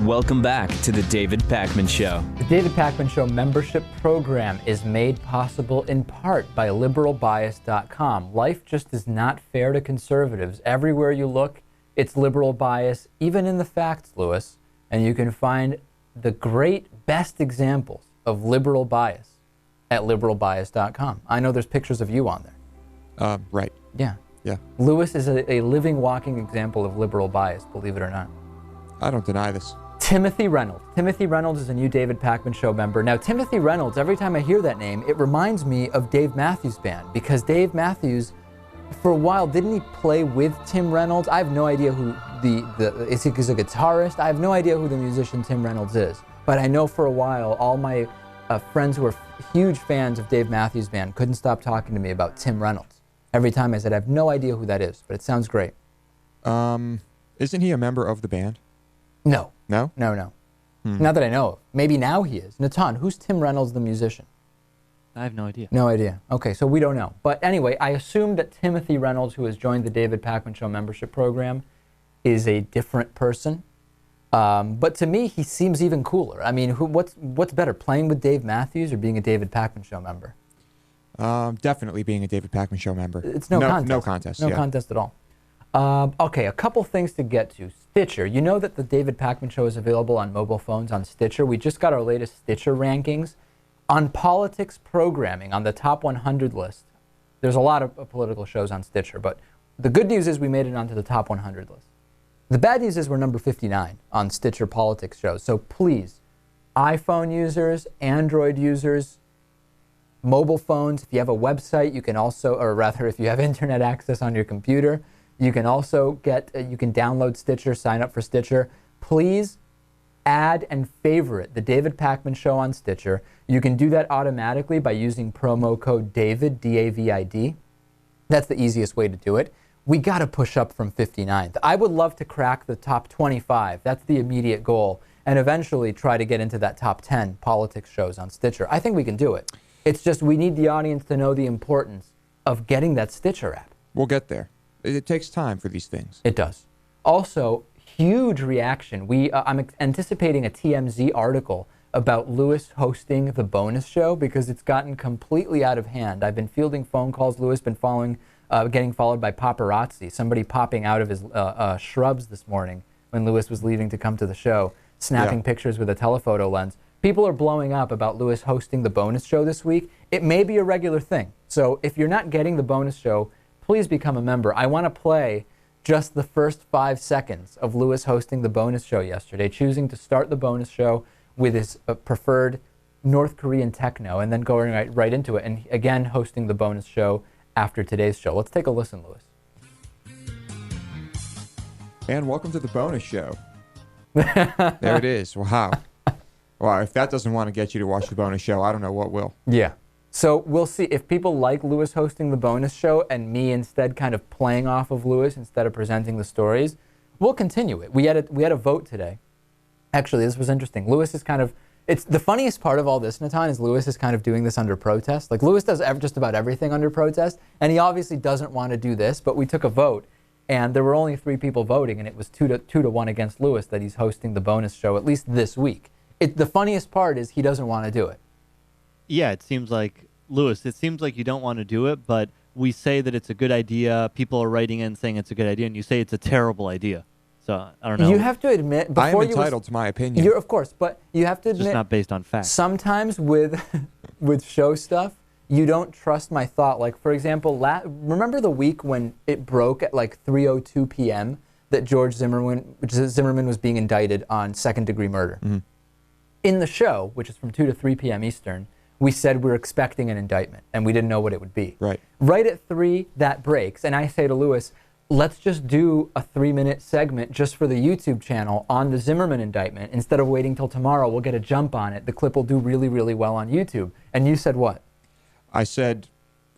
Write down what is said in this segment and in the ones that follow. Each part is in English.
Welcome back to the David Pakman Show. The David Pakman Show membership program is made possible in part by liberalbias.com. Life just is not fair to conservatives. Everywhere you look, it's liberal bias, even in the facts, Lewis. And you can find the great, best examples of liberal bias at liberalbias.com. I know there's pictures of you on there. Right. Yeah. Yeah. Lewis is a living, walking example of liberal bias, believe it or not. I don't deny this. Timothy Reynolds. Timothy Reynolds is a new David Pakman Show member. Now, Timothy Reynolds, every time I hear that name, it reminds me of Dave Matthews Band, because Dave Matthews, for a while, didn't he play with Tim Reynolds? I have no idea who is he a guitarist? I have no idea who the musician Tim Reynolds is. But I know for a while, all my friends who are huge fans of Dave Matthews Band couldn't stop talking to me about Tim Reynolds. Every time I said, I have no idea who that is, but it sounds great. Isn't he a member of the band? No. No? No. Not that I know of. Maybe now he is. Natan, who's Tim Reynolds, the musician? I have no idea. No idea. Okay, so we don't know. But anyway, I assume that Timothy Reynolds, who has joined the David Pakman Show membership program, is a different person. But to me, he seems even cooler. I mean, what's better, playing with Dave Matthews or being a David Pakman Show member? Definitely being a David Pakman Show member. It's no contest. No contest. No contest at all. Okay, a couple things to get to. Stitcher. You know that the David Pakman Show is available on mobile phones on Stitcher. We just got our latest Stitcher rankings. On politics programming, on the top 100 list, there's a lot of political shows on Stitcher, but the good news is we made it onto the top 100 list. The bad news is we're number 59 on Stitcher politics shows. So please, iPhone users, Android users, mobile phones, if you have a website, you can also, or rather if you have internet access on your computer, you can also you can download Stitcher, sign up for Stitcher. Please add and favorite the David Pakman Show on Stitcher. You can do that automatically by using promo code DAVID, D-A-V-I-D. That's the easiest way to do it. We got to push up from 59th. I would love to crack the top 25. That's the immediate goal. And eventually try to get into that top 10 politics shows on Stitcher. I think we can do it. It's just we need the audience to know the importance of getting that Stitcher app. We'll get there. It takes time for these things. It does. Also, huge reaction. I'm anticipating a TMZ article about Lewis hosting the bonus show because it's gotten completely out of hand. I've been fielding phone calls. Lewis been getting followed by paparazzi. Somebody popping out of his shrubs this morning when Lewis was leaving to come to the show, snapping pictures with a telephoto lens. People are blowing up about Lewis hosting the bonus show this week. It may be a regular thing. So if you're not getting the bonus show, please become a member. I want to play just the first 5 seconds of Lewis hosting the bonus show yesterday, choosing to start the bonus show with his preferred North Korean techno and then going right into it, and again hosting the bonus show after today's show. Let's take a listen, Lewis. And welcome to the bonus show. There it is. Wow. Wow, if that doesn't want to get you to watch the bonus show, I don't know what will. Yeah. So we'll see if people like Lewis hosting the bonus show and me instead kind of playing off of Lewis instead of presenting the stories. We'll continue it. We had a vote today. Actually, this was interesting. Lewis is kind of, it's the funniest part of all this, Natan, is Lewis is kind of doing this under protest. Like Lewis does just about everything under protest, and he obviously doesn't want to do this, but we took a vote, and there were only 3 people voting, and it was 2 to 1 against Lewis that he's hosting the bonus show, at least this week. The funniest part is he doesn't want to do it. Yeah, it seems like, Lewis, it seems like you don't want to do it, but we say that it's a good idea. People are writing in saying it's a good idea, and you say it's a terrible idea. So, I don't know. You have to admit... I am entitled to my opinion. Of course, but you have to admit... It's just not based on facts. Sometimes with show stuff, you don't trust my thought. Like, for example, remember the week when it broke at like 3:02 p.m. that George Zimmerman was being indicted on second-degree murder? Mm-hmm. In the show, which is from 2 to 3 p.m. Eastern, we said we're expecting an indictment, and we didn't know what it would be. Right. Right at 3, that breaks, and I say to Lewis, let's just do a 3-minute segment just for the YouTube channel on the Zimmerman indictment. Instead of waiting till tomorrow, we'll get a jump on it. The clip will do really, really well on YouTube. And you said what? I said,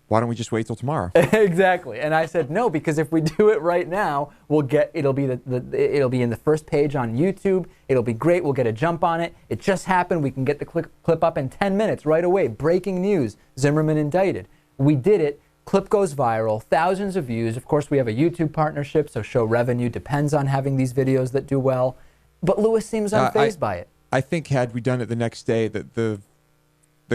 why don't we just wait till tomorrow? Exactly. And I said no, because if we do it right now, it'll be in the first page on YouTube. It'll be great. We'll get a jump on it. It just happened. We can get the clip up in 10 minutes right away. Breaking news. Zimmerman indicted. We did it. Clip goes viral. Thousands of views. Of course, we have a YouTube partnership, so show revenue depends on having these videos that do well. But Lewis seems unfazed by it. I think had we done it the next day, that the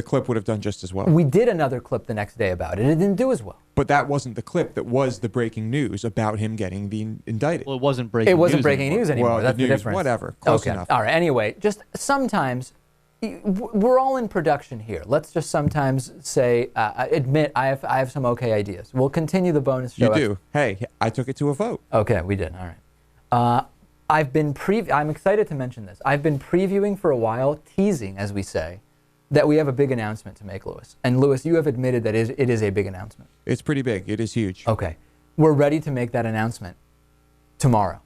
clip would have done just as well. We did another clip the next day about it. It didn't do as well. But that wasn't the clip that was the breaking news about him getting indicted. Well, it wasn't breaking news. It wasn't breaking news anymore. Well, That's the the news, difference. whatever. Close Okay. enough. All right. Anyway, just sometimes we're all in production here. Let's just sometimes say, admit I have some okay ideas. We'll continue the bonus show. You do. Hey, I took it to a vote. Okay, we did. All right. I'm excited to mention this. I've been previewing for a while, teasing, as we say, that we have a big announcement to make, Lewis. And Lewis, you have admitted that it is a big announcement. It's pretty big. It is huge. Okay. We're ready to make that announcement tomorrow.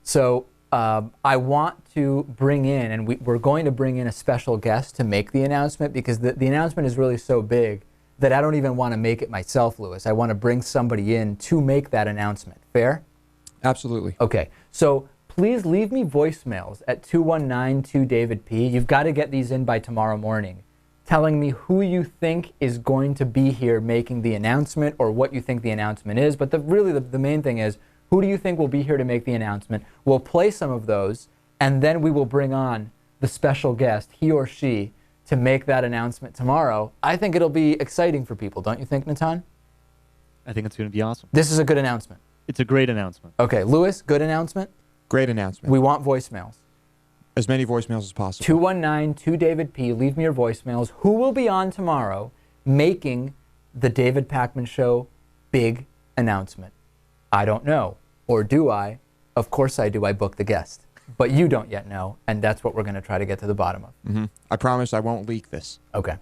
So I want to bring in, and we're going to bring in a special guest to make the announcement, because the announcement is really so big that I don't even want to make it myself, Lewis. I want to bring somebody in to make that announcement. Fair? Absolutely. Okay. So please leave me voicemails at 219-2-DAVID-P. You've got to get these in by tomorrow morning, telling me who you think is going to be here making the announcement, or what you think the announcement is. But really the main thing is, who do you think will be here to make the announcement? We'll play some of those, and then we will bring on the special guest, he or she, to make that announcement tomorrow. I think it'll be exciting for people. Don't you think, Natan? I think it's going to be awesome. This is a good announcement. It's a great announcement. Okay, Lewis, good announcement? Great announcement. We want voicemails. As many voicemails as possible. 219-2-DAVID-P. Leave me your voicemails. Who will be on tomorrow making the David Pakman Show big announcement? I don't know. Or do I? Of course I do. I booked the guest. But you don't yet know, and that's what we're going to try to get to the bottom of. I promise I won't leak this. Okay.